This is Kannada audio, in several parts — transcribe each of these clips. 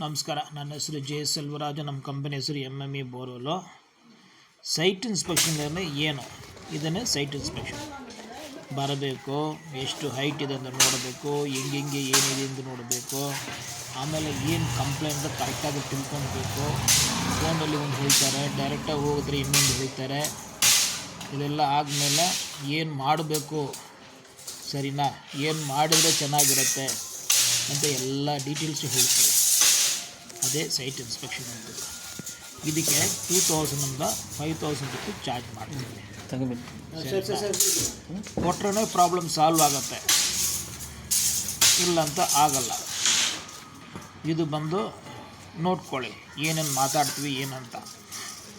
ನಮಸ್ಕಾರ. ನನ್ನ ಹೆಸರು ಜೆ ಸೆಲ್ವರಾಜು. ನಮ್ಮ ಕಂಪನಿ ಹೆಸರು MME ಬೋರ್ವೆಲ್ಲು. ಸೈಟ್ ಇನ್ಸ್ಪೆಕ್ಷನ್ ಏನು? ಇದನ್ನೇ ಸೈಟ್ ಇನ್ಸ್ಪೆಕ್ಷನ್. ಬರಬೇಕು, ಎಷ್ಟು ಹೈಟ್ ಇದೆ ಅಂತ ನೋಡಬೇಕು, ಹೆಂಗೆ ಏನಿದೆ ಅಂತ ನೋಡಬೇಕು. ಆಮೇಲೆ ಏನು ಕಂಪ್ಲೇಂಟ್ ಕರೆಕ್ಟಾಗಿ ತಿಳ್ಕೊಳ್ಬೇಕು. ಫೋನಲ್ಲಿ ಒಂದು ಹೇಳ್ತಾರೆ, ಡೈರೆಕ್ಟಾಗಿ ಹೋಗಿದ್ರೆ ಇನ್ನೊಂದು ಹೇಳ್ತಾರೆ. ಇದೆಲ್ಲ ಆದಮೇಲೆ ಏನು ಮಾಡಬೇಕು, ಸರಿನಾ, ಏನು ಮಾಡಿದರೆ ಚೆನ್ನಾಗಿರುತ್ತೆ ಅಂತ ಎಲ್ಲ ಡೀಟೇಲ್ಸು ಹೇಳ್ತಾರೆ. ಅದೇ ಸೈಟ್ ಇನ್ಸ್ಪೆಕ್ಷನ್ ಅಂತ. ಇದಕ್ಕೆ 2000 5,000 ರೂಪಾಯಿ ಚಾರ್ಜ್ ಮಾಡ್ತೀವಿ. ಕೊಟ್ರೆ ಪ್ರಾಬ್ಲಮ್ ಸಾಲ್ವ್ ಆಗುತ್ತೆ, ಇಲ್ಲಂತ ಆಗಲ್ಲ. ಇದು ಬಂದು ನೋಡ್ಕೊಳ್ಳಿ ಏನೇನು ಮಾತಾಡ್ತೀವಿ ಏನಂತ.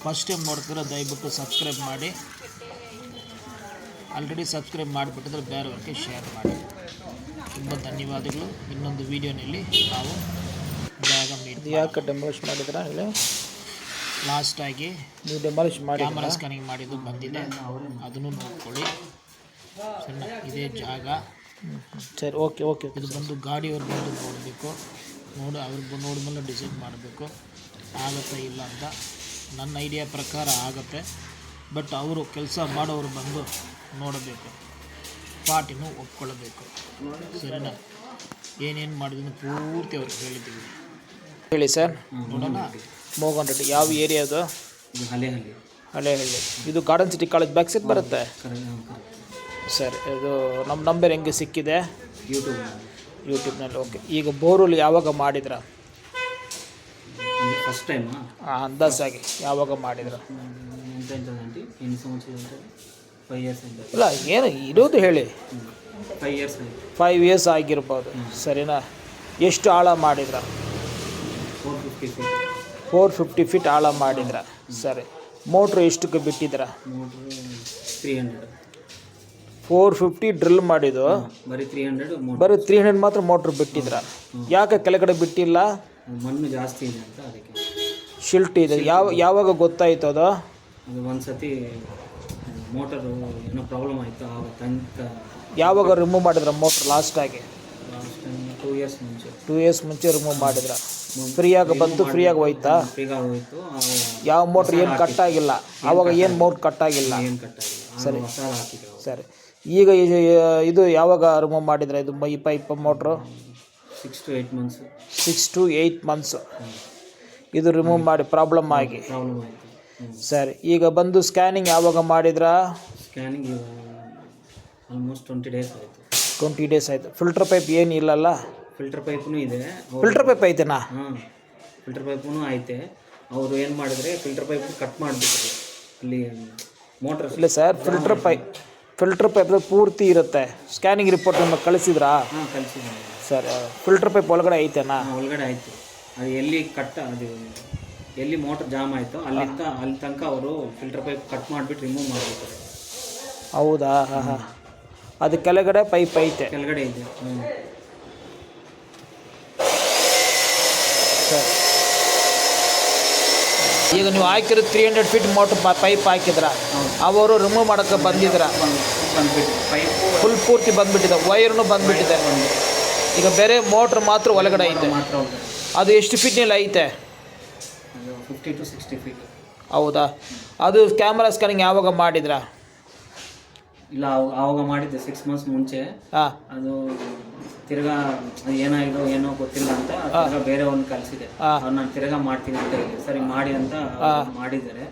ಫಸ್ಟ್ ಟೈಮ್ ನೋಡ್ತೀರ ದಯವಿಟ್ಟು ಸಬ್ಸ್ಕ್ರೈಬ್ ಮಾಡಿ. ಆಲ್ರೆಡಿ ಸಬ್ಸ್ಕ್ರೈಬ್ ಮಾಡಿಬಿಟ್ಟಿದ್ರೆ ಬೇರೆಯವ್ರಿಗೆ ಶೇರ್ ಮಾಡಿ. ತುಂಬ ಧನ್ಯವಾದಗಳು. ಇನ್ನೊಂದು ವೀಡಿಯೋನಲ್ಲಿ ನಾವು ಯಾಕೆ ಡೆಮಾಲಿಷ್ ಮಾಡಿದ್ರ? ಇಲ್ಲಿ ಲಾಸ್ಟಾಗಿ ನೀವು ಡೆಮಾಲಿಷ್ ಮಾಡಿ ಕ್ಯಾಮರಾ ಸ್ಕ್ಯಾನಿಂಗ್ ಮಾಡಿದ್ದು ಬಂದಿದೆ, ಅದನ್ನು ನೋಡ್ಕೊಳ್ಳಿ. ಸಣ್ಣ ಇದೇ ಜಾಗ. ಸರಿ, ಓಕೆ. ಇದು ಬಂದು ಗಾಡಿಯವ್ರು ಬಂದು ನೋಡಬೇಕು, ಅವ್ರಿಗೆ ನೋಡಿದ್ಮೇಲೆ ಡಿಸೈಡ್ ಮಾಡಬೇಕು ಆಗುತ್ತೆ ಇಲ್ಲ ಅಂತ. ನನ್ನ ಐಡಿಯಾ ಪ್ರಕಾರ ಆಗುತ್ತೆ, ಬಟ್ ಅವರು ಕೆಲಸ ಮಾಡೋರು ಬಂದು ನೋಡಬೇಕು, ಪಾರ್ಟಿನೂ ಒಪ್ಕೊಳ್ಳಬೇಕು. ಸರಿನಾ? ಏನೇನು ಮಾಡಿದ್ರು ಪೂರ್ತಿ ಅವ್ರಿಗೆ ಹೇಳಿದ್ದೀವಿ. ಹೇಳಿ ಸರ್. ನೋಡೋಣ. ಮೋಹನ್ ರೆಡ್ಡಿ, ಯಾವ ಏರಿಯಾ ಅದು? ಹಳೆಹಳ್ಳಿ. ಇದು garden city college back side ಬರುತ್ತೆ. ಸರಿ, ಇದು ನಮ್ಮ ನಂಬರ್ ಹೆಂಗೆ ಸಿಕ್ಕಿದೆ? ಯೂಟ್ಯೂಬ್ನಲ್ಲಿ. ಓಕೆ. ಈಗ ಬೋರ್ವೆಲ್ ಯಾವಾಗ ಮಾಡಿದ್ರ? First time. ಅಂದಾಜಾಗಿ ಯಾವಾಗ ಮಾಡಿದ್ರ? ಇಲ್ಲ, ಏನು ಇರೋದು ಹೇಳಿ. 5 ಇಯರ್ಸ್ ಆಗಿರ್ಬೋದು. ಸರಿನಾ? ಎಷ್ಟು ಆಳ ಮಾಡಿದ್ರ? 450 ಫೀಟ್ ಆಳ ಮಾಡಿದ್ರ. ಸರಿ. ಮೋಟ್ರು ಎಷ್ಟಕ್ಕೆ ಬಿಟ್ಟಿದ್ರ? 450 ಡ್ರಿಲ್ ಮಾಡಿದ್ದು, ಬರೀ 300 ಮಾತ್ರ ಮೋಟ್ರ್ ಬಿಟ್ಟಿದ್ರ. ಯಾಕೆ ಕೆಳಗಡೆ ಬಿಟ್ಟಿಲ್ಲ? ಮಣ್ಣು ಜಾಸ್ತಿ ಇದೆ ಅಂತ, ಅದಕ್ಕೆ. ಶಿಲ್ಟ್ ಇದೆ. ಯಾವಾಗ ಗೊತ್ತಾಯ್ತು ಅದು? ಒಂದ್ಸತಿ ಮೋಟರು ಏನೋ ಪ್ರಾಬ್ಲಮ್ ಆಯಿತು, ತನಕ. ಯಾವಾಗ ರಿಮೂವ್ ಮಾಡಿದ್ರ ಮೋಟ್ರ್ ಲಾಸ್ಟಾಗಿ? 2 ಇಯರ್ಸ್ ಮುಂಚೆ ರಿಮೂವ್ ಮಾಡಿದ್ರ. ಫ್ರೀಯಾಗಿ ಬಂತು, ಫ್ರೀಯಾಗಿ ಹೋಯ್ತಾ? ಹೋಯ್ತು. ಯಾವ ಮೋಟ್ರ್ ಏನು ಕಟ್ಟಾಗಿಲ್ಲ ಆವಾಗ? ಏನು ಮೋಟ್ರ್ ಕಟ್ಟಾಗಿಲ್ಲ? ಸರಿ ಸರಿ. ಈಗ ಇದು ಯಾವಾಗ ರಿಮೂವ್ ಮಾಡಿದ್ರೆ? ಇದು ಈ ಪೈಪ್ ಮೋಟ್ರು 6 to 8 ಮಂತ್ಸು ಇದು ರಿಮೂವ್ ಮಾಡಿ ಪ್ರಾಬ್ಲಮ್ ಆಗಿ. ಸರಿ. ಈಗ ಬಂದು ಸ್ಕ್ಯಾನಿಂಗ್ ಯಾವಾಗ ಮಾಡಿದ್ರ? ಸ್ಕ್ಯಾನಿಂಗ್ ಆಲ್ಮೋಸ್ಟ್ 20 ಡೇಸ್ ಆಯಿತು. 20 ಡೇಸ್ ಆಯಿತು. ಫಿಲ್ಟರ್ ಪೈಪ್ ಏನು ಇಲ್ಲಲ್ಲ? ಫಿಲ್ಟರ್ ಪೈಪ್ನೂ ಇದೆ. ಫಿಲ್ಟರ್ ಪೈಪ್ ಐತೆನಾ? ಫಿಲ್ಟರ್ ಪೈಪೂ ಐತೆ. ಅವರು ಏನು ಮಾಡಿದ್ರೆ ಫಿಲ್ಟರ್ ಪೈಪ್ ಕಟ್ ಮಾಡಿಬಿಟ್ರು ಅಲ್ಲಿ ಮೋಟ್ರ್. ಇಲ್ಲ ಸರ್, ಫಿಲ್ಟರ್ ಪೈಪ್ ಪೂರ್ತಿ ಇರುತ್ತೆ. ಸ್ಕ್ಯಾನಿಂಗ್ ರಿಪೋರ್ಟ್ ನಿಮಗೆ ಕಳಿಸಿದ್ರಾ? ಕಳಿಸಿದ್ದೀನಿ ಸರ್. ಫಿಲ್ಟರ್ ಪೈಪ್ ಒಳಗಡೆ ಐತೆನಾ? ಒಳಗಡೆ ಆಯಿತು. ಅದು ಎಲ್ಲಿ ಮೋಟ್ರ್ ಜಾಮ್ ಆಯಿತು ಅಲ್ಲಿ ತನಕ ಅವರು ಫಿಲ್ಟರ್ ಪೈಪ್ ಕಟ್ ಮಾಡಿಬಿಟ್ಟು ರಿಮೂವ್ ಮಾಡಿಬಿಡ್ತಾರೆ. ಹೌದಾ? ಹಾಂ. ಅದು ಕೆಳಗಡೆ ಪೈಪ್ ಐತೆ? ಕೆಳಗಡೆ ಇದೆ. ಸರ್. ಈಗ ನೀವು ಹಾಕಿರೋ 300 ಫೀಟ್ ಮೋಟ್ರ್ ಪೈಪ್ ಹಾಕಿದ್ರ, ಅವರು ರಿಮೂವ್ ಮಾಡೋಕ್ಕೆ ಬಂದಿದ್ರ? ಪೈಪ್ ಫುಲ್ ಪೂರ್ತಿ ಬಂದುಬಿಟ್ಟಿದೆ, ವೈರ್ನು ಬಂದುಬಿಟ್ಟಿದೆ. ಈಗ ಬೇರೆ ಮೋಟ್ರ್ ಮಾತ್ರ ಒಳಗಡೆ ಐತೆ. ಅದು ಎಷ್ಟು ಫೀಟ್ನಲ್ಲಿ ಐತೆ? 50 to 60 ಫೀಟ್. ಹೌದಾ? ಅದು ಕ್ಯಾಮ್ರಾ ಸ್ಕ್ಯಾನಿಂಗ್ ಯಾವಾಗ ಮಾಡಿದ್ರ? ಇಲ್ಲ, ಆವಾಗ ಮಾಡಿದ್ದೆ 6 ಮಂತ್ಸ್ ಮುಂಚೆ. ಹಾಂ. ಅದು ತಿರ್ಗಾ ಏನಾಗಿದೋ ಏನೋ ಗೊತ್ತಿಲ್ಲ ಅಂತ ತಿರ್ಗಾ ಬೇರೆ ಒಂದು ಕಲಿಸಿದೆ. ನಾನು ತಿರ್ಗಾ ಮಾಡ್ತೀನಿ ಅಂತ ಹೇಳಿ ಸರಿ ಮಾಡಿ ಅಂತ ಮಾಡಿದ್ದಾರೆ.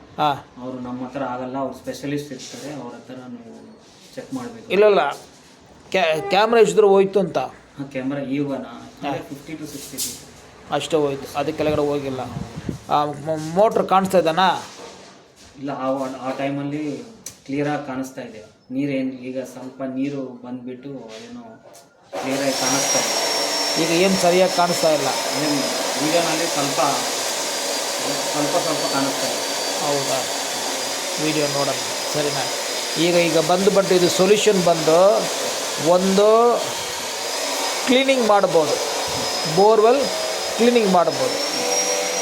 ಅವರು ನಮ್ಮ ಹತ್ರ ಆಗಲ್ಲ, ಅವ್ರು ಸ್ಪೆಷಲಿಸ್ಟ್ ಇರ್ತಾರೆ, ಅವ್ರ ಹತ್ರ ನೀವು ಚೆಕ್ ಮಾಡಬೇಕು. ಇಲ್ಲ, ಕ್ಯಾಮ್ರಾ ಎಷ್ಟಿದ್ರು ಹೋಯ್ತು ಅಂತ? ಕ್ಯಾಮ್ರಾ ಈವನ 50 to 60 ಫೀಟ್ ಅಷ್ಟೇ ಹೋಯ್ತು, ಅದಕ್ಕೆ ಕೆಳಗಡೆ ಹೋಗಿಲ್ಲ. ಮೋಟ್ರ್ ಕಾಣಿಸ್ತಾ ಇದ್ದಾನಾ? ಇಲ್ಲ, ಆ ಟೈಮಲ್ಲಿ ಕ್ಲಿಯರಾಗಿ ಕಾಣಿಸ್ತಾ ಇದೆ. ನೀರೇನು ಈಗ ಸ್ವಲ್ಪ ನೀರು ಬಂದುಬಿಟ್ಟು ಏನೋ ಕ್ಲಿಯರಾಗಿ ಕಾಣಿಸ್ತಾ ಇದೆ. ಈಗ ಏನು ಸರಿಯಾಗಿ ಕಾಣಿಸ್ತಾ ಇಲ್ಲ? ವೀಡಿಯೋನಲ್ಲಿ ಸ್ವಲ್ಪ ಕಾಣಿಸ್ತಾ ಇದೆ. ಹೌದಾ? ವಿಡಿಯೋ ನೋಡೋಣ. ಸರಿನಾ? ಈಗ ಬಂದು ಇದು ಸೊಲ್ಯೂಷನ್ ಬಂದು ಒಂದು ಕ್ಲೀನಿಂಗ್ ಮಾಡ್ಬೋದು. ಬೋರ್ವೆಲ್ ಕ್ಲೀನಿಂಗ್ ಮಾಡ್ಬೋದು.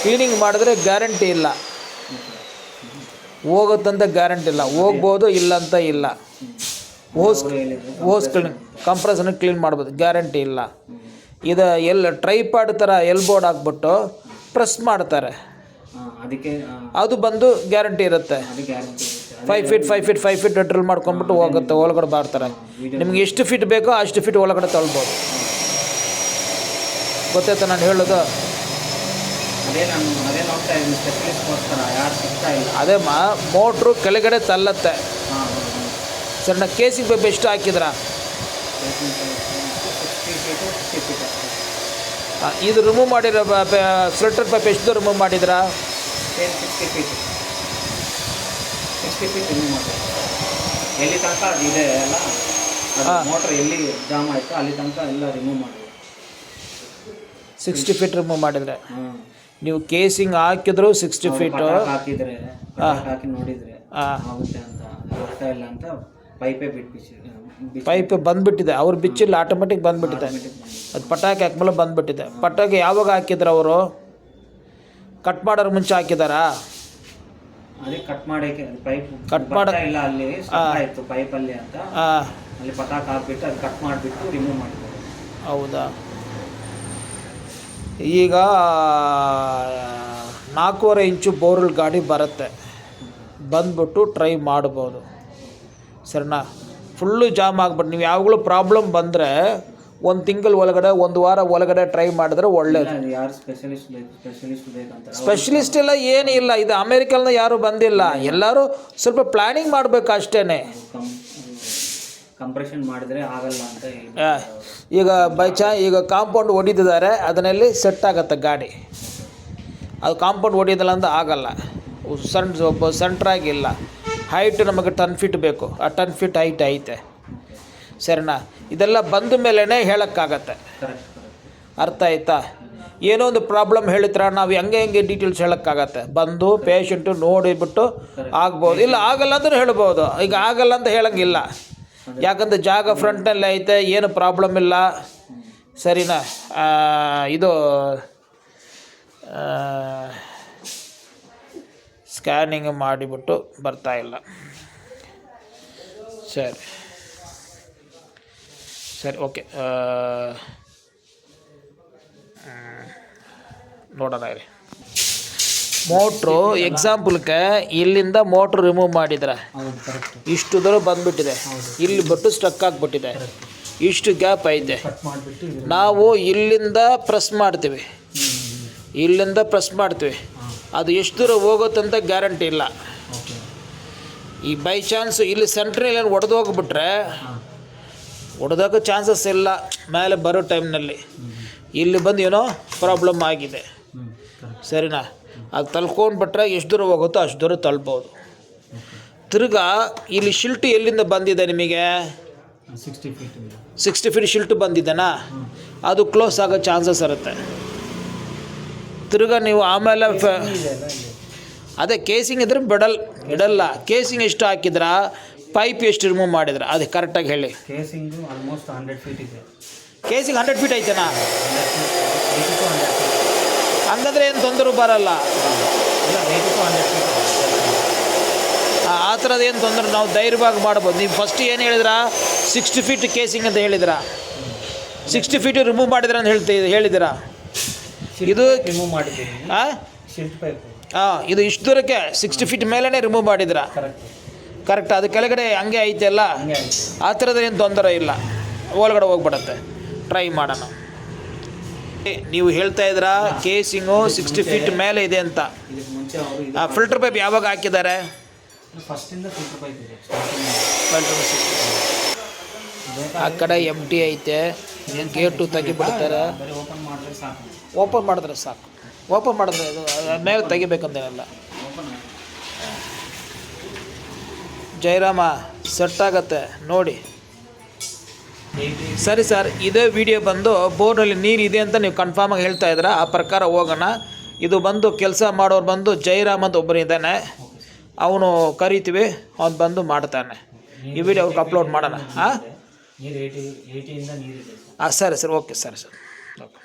ಕ್ಲೀನಿಂಗ್ ಮಾಡಿದ್ರೆ ಗ್ಯಾರಂಟಿ ಇಲ್ಲ, ಹೋಗುತ್ತಂತ ಗ್ಯಾರಂಟಿ ಇಲ್ಲ. ಹೋಗ್ಬೋದು, ಇಲ್ಲ ಅಂತ ಇಲ್ಲ. ಹೋಸ್ ಕ್ಲೀನ್, ಕಂಪ್ರೆಸರ್ನ ಕ್ಲೀನ್ ಮಾಡ್ಬೋದು, ಗ್ಯಾರಂಟಿ ಇಲ್ಲ. ಇದು ಟ್ರೈಪಾಡ್ ಥರ ಎಲ್ಬೋರ್ಡ್ ಹಾಕ್ಬಿಟ್ಟು ಪ್ರೆಸ್ ಮಾಡ್ತಾರೆ, ಅದಕ್ಕೆ ಅದು ಬಂದು ಗ್ಯಾರಂಟಿ ಇರುತ್ತೆ. ಅದು ಗ್ಯಾರಂಟಿ 5 ಫೀಟ್ ಡ್ರಿಲ್ ಮಾಡ್ಕೊಂಡ್ಬಿಟ್ಟು ಹೋಗುತ್ತೆ, ಒಳಗಡೆ ಬಾರ್ತಾರೆ. ನಿಮ್ಗೆ ಎಷ್ಟು ಫೀಟ್ ಬೇಕೋ ಅಷ್ಟು ಫೀಟ್ ಒಳಗಡೆ ತಳ್ಬೋದು. ಗೊತ್ತಾಯ್ತಾ ನಾನು ಹೇಳೋದು? ಅದೇ ನೋಡ್ತಾ ಇದ್ದೀನಿ, ಸ್ಪೆಷಲಿಸ್ಟ್ಗೋಸ್ಕರ ಯಾರು ಸಿಗ್ತಾ ಇಲ್ಲ. ಅದೇ ಮೋಟ್ರು ಕೆಳಗಡೆ ತಲ್ಲತ್ತೆ. ಸರ್ ನಾ ಕೇಸಿಂಗ್ ಪೈಪ್ ಎಷ್ಟು ಹಾಕಿದ್ರಾ? 60 ಫೀಟ್ ಇದು ರಿಮೂವ್ ಮಾಡಿರೋ ಫಿಲ್ಟರ್ ಪೈಪ್ ಎಷ್ಟು ರಿಮೂವ್ ಮಾಡಿದ್ರಾ? 60 ಫೀಟ್ ರಿಮೂವ್ ಮಾಡಿ ಎಲ್ಲಿ ತನಕ ಅದು ಇದೆ ಅಲ್ಲ, ಮೋಟ್ರ್ ಎಲ್ಲಿ ಜಾಮ್ ಆಯಿತು ಅಲ್ಲಿ ತನಕ ಎಲ್ಲ ರಿಮೂವ್ ಮಾಡಿ 60 ಫೀಟ್ ರಿಮೂವ್ ಮಾಡಿದರೆ ನೀವು ಕೇಸಿಂಗ್ ಹಾಕಿದ್ರು 60 ಫೀಟು ಹಾಕಿದರೆ ಹಾಕಿ ನೋಡಿದರೆ ಆಗುತ್ತೆ ಅಂತ ಆಗ್ತಾ ಇಲ್ಲ ಅಂತ ಪೈಪೇ ಪೈಪ್ ಬಂದುಬಿಟ್ಟಿದೆ. ಅವ್ರು ಬಿಚ್ಚಿಲ್ಲ, ಆಟೋಮೆಟಿಕ್ ಬಂದುಬಿಟ್ಟಿದೆ. ಅದು ಪಟಾಕಿ ಹಾಕ್ಮೇಲೆ ಬಂದುಬಿಟ್ಟಿದೆ. ಪಟಾಕಿ ಯಾವಾಗ ಹಾಕಿದ್ರು ಅವರು? ಕಟ್ ಮಾಡೋರು ಮುಂಚೆ ಹಾಕಿದಾರಾ? ಅದೇ ಕಟ್ ಮಾಡೋಕ್ಕೆ ಪೈಪ್ ಕಟ್ ಮಾಡ ಇಲ್ಲ, ಅಲ್ಲಿ ಆಯಿತು ಪೈಪಲ್ಲಿ ಅಂತ ಅಲ್ಲಿ ಪಟಾಕಿ ಹಾಕ್ಬಿಟ್ಟು ಅದು ಕಟ್ ಮಾಡಿಬಿಟ್ಟು ರಿಮೂವ್ ಮಾಡಿದ್ದಾರೆ. ಹೌದಾ? ಈಗ 4.5 ಇಂಚು ಬೋರ್ವೆಲ್ ಗಾಡಿ ಬರುತ್ತೆ, ಬಂದ್ಬಿಟ್ಟು ಟ್ರೈ ಮಾಡ್ಬೋದು. ಸರಿನಾ? ಫುಲ್ಲು ಜಾಮ್ ಆಗ್ಬಿಟ್ಟು ನೀವು ಯಾವಾಗಲೂ ಪ್ರಾಬ್ಲಮ್ ಬಂದರೆ 1 ತಿಂಗಳು ಒಳಗಡೆ 1 ವಾರ ಒಳಗಡೆ ಟ್ರೈ ಮಾಡಿದ್ರೆ ಒಳ್ಳೇದು. ಯಾರು ಸ್ಪೆಷಲಿಸ್ಟ್ ಬೇಕಂತ ಸ್ಪೆಷಲಿಸ್ಟ್ ಎಲ್ಲ ಏನಿಲ್ಲ, ಇದು ಅಮೇರಿಕಲ್ನ ಯಾರು ಬಂದಿಲ್ಲ, ಎಲ್ಲರೂ ಸ್ವಲ್ಪ ಪ್ಲ್ಯಾನಿಂಗ್ ಮಾಡಬೇಕು ಅಷ್ಟೇ. ಕಂಪ್ರೆಷನ್ ಮಾಡಿದ್ರೆ ಆಗಲ್ಲ ಅಂತ ಈಗ ಈಗ ಕಾಂಪೌಂಡ್ ಹೊಡಿತಿದ್ದಾರೆ, ಅದರಲ್ಲಿ ಸೆಟ್ ಆಗುತ್ತೆ ಗಾಡಿ. ಅದು ಕಾಂಪೌಂಡ್ ಹೊಡಿಯೋದಿಲ್ಲ ಅಂತ ಆಗಲ್ಲ. ಸೆಂಟ್ರಾಗಿಲ್ಲ, ಹೈಟ್ ನಮಗೆ 10 ಫೀಟ್ ಬೇಕು, ಆ 10 ಫೀಟ್ ಹೈಟ್ ಐತೆ. ಸರಿನಾ? ಇದೆಲ್ಲ ಬಂದ ಮೇಲೇ ಹೇಳೋಕ್ಕಾಗತ್ತೆ. ಅರ್ಥ ಆಯ್ತಾ? ಏನೋ ಒಂದು ಪ್ರಾಬ್ಲಮ್ ಹೇಳಿದ್ರೆ ನಾವು ಹೆಂಗೆ ಡೀಟೇಲ್ಸ್ ಹೇಳೋಕ್ಕಾಗತ್ತೆ. ಬಂದು ಪೇಷಂಟು ನೋಡಿಬಿಟ್ಟು ಆಗ್ಬೋದು, ಇಲ್ಲ ಆಗಲ್ಲ ಅಂದ್ರೆ ಹೇಳ್ಬೋದು. ಈಗ ಆಗಲ್ಲ ಅಂತ ಹೇಳೋಂಗಿಲ್ಲ, ಯಾಕಂದ್ರೆ ಜಾಗ ಫ್ರಂಟ್ನಲ್ಲಿ ಐತೆ, ಏನು ಪ್ರಾಬ್ಲಮ್ ಇಲ್ಲ. ಸರಿನಾ? ಇದು ಸ್ಕ್ಯಾನಿಂಗ್ ಮಾಡಿಬಿಟ್ಟು ಬರ್ತಾಯಿಲ್ಲ. ಸರಿ ಓಕೆ, ನೋಡೋಣ ಇರಿ. ಮೋಟ್ರು ಎಕ್ಸಾಂಪಲ್ಗೆ ಇಲ್ಲಿಂದ ಮೋಟ್ರು ರಿಮೂವ್ ಮಾಡಿದ್ರೆ ಇಷ್ಟು ದೂರ ಬಂದುಬಿಟ್ಟಿದೆ, ಇಲ್ಲಿ ಬಿಟ್ಟು ಸ್ಟಕ್ ಆಗಿಬಿಟ್ಟಿದೆ, ಇಷ್ಟು ಗ್ಯಾಪ್ ಐತೆ. ನಾವು ಇಲ್ಲಿಂದ ಪ್ರೆಸ್ ಮಾಡ್ತೀವಿ, ಅದು ಎಷ್ಟು ದೂರ ಹೋಗುತ್ತಂತ ಗ್ಯಾರಂಟಿ ಇಲ್ಲ. ಈ ಬೈ ಚಾನ್ಸ್ ಇಲ್ಲಿ ಸೆಂಟ್ರಲ್ಲಿ ಒಡೆದೋಗ್ಬಿಟ್ರೆ ಹೊಡೆದೋಗೋ ಚಾನ್ಸಸ್ ಇಲ್ಲ ಮೇಲೆ ಬರೋ ಟೈಮ್ನಲ್ಲಿ. ಇಲ್ಲಿ ಬಂದು ಏನೋ ಪ್ರಾಬ್ಲಮ್ ಆಗಿದೆ. ಸರಿನಾ? ಅದು ತಳ್ಕೊಂಡ್ಬಿಟ್ರೆ ಎಷ್ಟು ದೂರ ಹೋಗುತ್ತೋ ಅಷ್ಟು ದೂರ ತಳ್ಬೋದು. ತಿರ್ಗಾ ಇಲ್ಲಿ ಶಿಲ್ಟು ಎಲ್ಲಿಂದ ಬಂದಿದೆ ನಿಮಗೆ? 60 ಫೀಟ್ ಶಿಲ್ಟು ಬಂದಿದೆನಾ? ಅದು ಕ್ಲೋಸ್ ಆಗೋ ಚಾನ್ಸಸ್ ಇರುತ್ತೆ. ತಿರ್ಗಾ ನೀವು ಆಮೇಲೆ ಅದೇ ಕೇಸಿಂಗ್ ಇದ್ರೆ ಬಿಡಲ್ಲ. ಕೇಸಿಂಗ್ ಎಷ್ಟು ಹಾಕಿದ್ರಾ, ಪೈಪ್ ಎಷ್ಟು ರಿಮೂವ್ ಮಾಡಿದ್ರ, ಅದು ಕರೆಕ್ಟಾಗಿ ಹೇಳಿ. ಕೇಸಿಂಗ್ ಆಲ್ಮೋಸ್ಟ್ 100 ಫೀಟ್ ಇದೆ. ಕೇಸಿಂಗ್ 100 ಫೀಟ್ ಐತೆನಾ? ಹಂಗಂದ್ರೆ ಏನು ತೊಂದರೆ ಬರಲ್ಲ. ಆ ಥರದ್ದು ಏನು ತೊಂದರೆ, ನಾವು ಧೈರ್ಯವಾಗಿ ಮಾಡ್ಬೋದು. ನೀವು ಫಸ್ಟ್ ಏನು ಹೇಳಿದ್ರಾ? 60 ಫೀಟ್ ಕೇಸಿಂಗ್ ಅಂತ ಹೇಳಿದ್ರಾ? 60 ಫೀಟ್ ರಿಮೂವ್ ಮಾಡಿದ್ರ ಅಂತ ಹೇಳಿದ್ದೀರಾ? ಇದು ರಿಮೂವ್ ಮಾಡಿದ್ದೀವಿ. ಇದು ಇಷ್ಟು ದೂರಕ್ಕೆ 60 ಫೀಟ್ ಮೇಲೇ ರಿಮೂವ್ ಮಾಡಿದ್ರಾ? ಕರೆಕ್ಟ್. ಅದು ಕೆಳಗಡೆ ಹಂಗೆ ಐತೆ ಅಲ್ಲ, ಆ ಥರದ ಏನು ತೊಂದರೆ ಇಲ್ಲ, ಒಳಗಡೆ ಹೋಗ್ಬಿಡತ್ತೆ. ಟ್ರೈ ಮಾಡೋಣ. ನೀವು ಹೇಳ್ತಾ ಇದ್ದೀರಾ ಕೇಸಿಂಗು 60 ಫೀಟ್ ಮೇಲೆ ಇದೆ ಅಂತ. ಫಿಲ್ಟರ್ ಪೈಪ್ ಯಾವಾಗ ಹಾಕಿದ್ದಾರೆ? ಆ ಕಡೆ ಎಂಟಿ ಐತೆ, ಗೇಟು ತೆಗಿಬಿಡ್ತಾರೆ. ಓಪನ್ ಮಾಡಿದ್ರೆ ಸಾಕು. ಓಪನ್ ಮಾಡಿದ್ರೆ ಮೇಲೆ ತೆಗಿಬೇಕಂತೇನಲ್ಲ. ಜಯರಾಮ ಸೆಟ್ ಆಗತ್ತೆ ನೋಡಿ. ಸರಿ ಸರ್, ಇದೇ ವಿಡಿಯೋ ಬಂದು ಬೋರ್ನಲ್ಲಿ ನೀರು ಇದೆ ಅಂತ ನೀವು ಕನ್ಫರ್ಮಾಗಿ ಹೇಳ್ತಾ ಇದ್ದೀರಾ, ಆ ಪ್ರಕಾರ ಹೋಗೋಣ. ಇದು ಬಂದು ಕೆಲಸ ಮಾಡೋರು ಬಂದು ಜಯರಾಮ್ ಅಂತ ಒಬ್ಬರು ಇದ್ದಾನೆ, ಅವನು ಕರಿತೀವಿ, ಅವ್ನು ಬಂದು ಮಾಡ್ತಾನೆ. ಈ ವಿಡಿಯೋ ಅವ್ರಿಗೆ ಅಪ್ಲೋಡ್ ಮಾಡೋಣ. ಹಾಂ, ಸರಿ ಓಕೆ ಸರ್ ಓಕೆ.